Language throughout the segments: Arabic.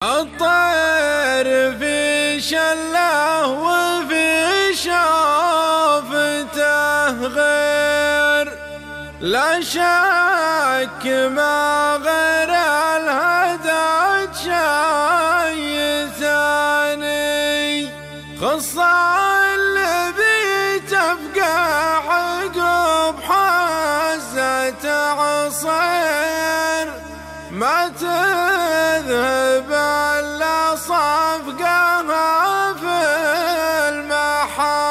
الطير في شله وفي شوفته غير، لا شك ما غير الهدى شي ثاني. خصة الذي تفقع عقب حزة عصير، ما تذهب إلا صفقها في المحاني.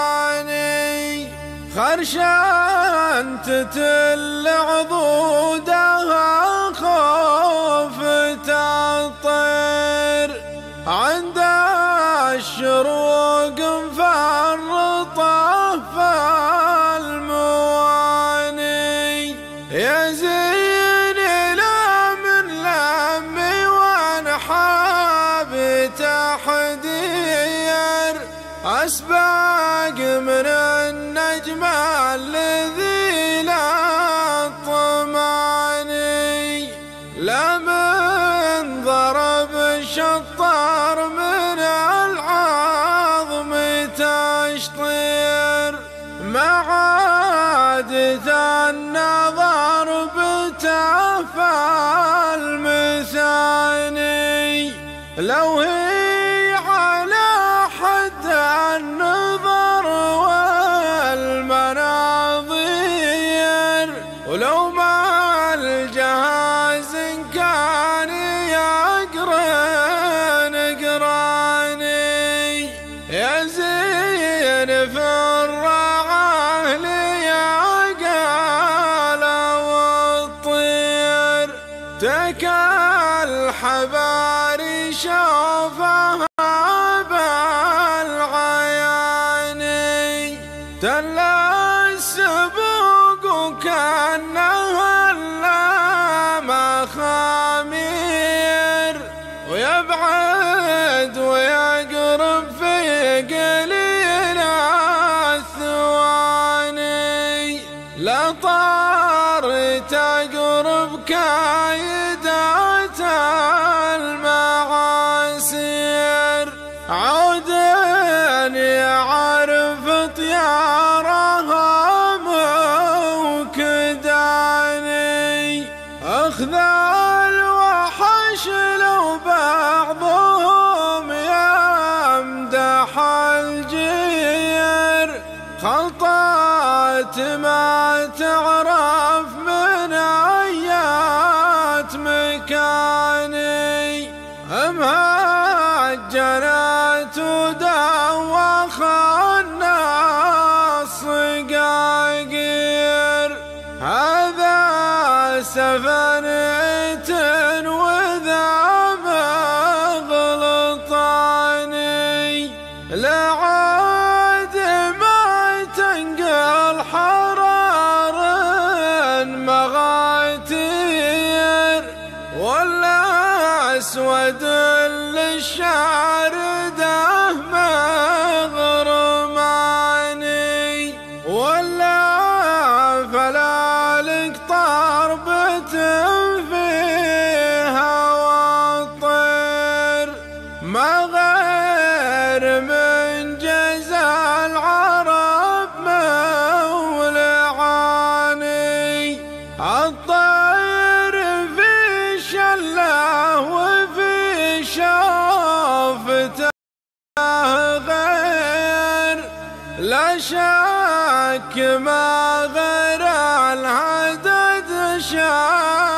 خرشان تتل عضودها خوفة الطير، عند الشروق مفرطة في المواني. يا زين لا من لمي وانحاب تحدير، أسبق من النجم الذي لا طماني. لا من ضرب الشطار من العظم تشطير، ما عاد النظر بتفى المثاني. لو هي على حد النظر والمناظير، ولو ما الجهاز كان يقرن قراني. يا زين في الرعاه ليعقال والطير، الحباري شوفها بالعياني. تل السبوق وكأنها مخامير، ويبعد ويقرب في قليل الثواني. لا طار تقرب كايدات المعاسير، عود يعرف طيارها موكداني. أخذ الوحش لو بعضهم يمدح الجير، خلطات ما تعرف من آيات مكاني. مهجنات ودوخ الناس قاقير، هذا سفنة وذا مغلطاني. لا عاد ما تنقل حرار مغاتير، ولا اسود للشارده مغرماني. ولا فلالك طربة فيها والطير، ما غير من جزا العرب مولعاني. الطير في شله وفي شوفته غير، لا شك ما غير الهدد شاف.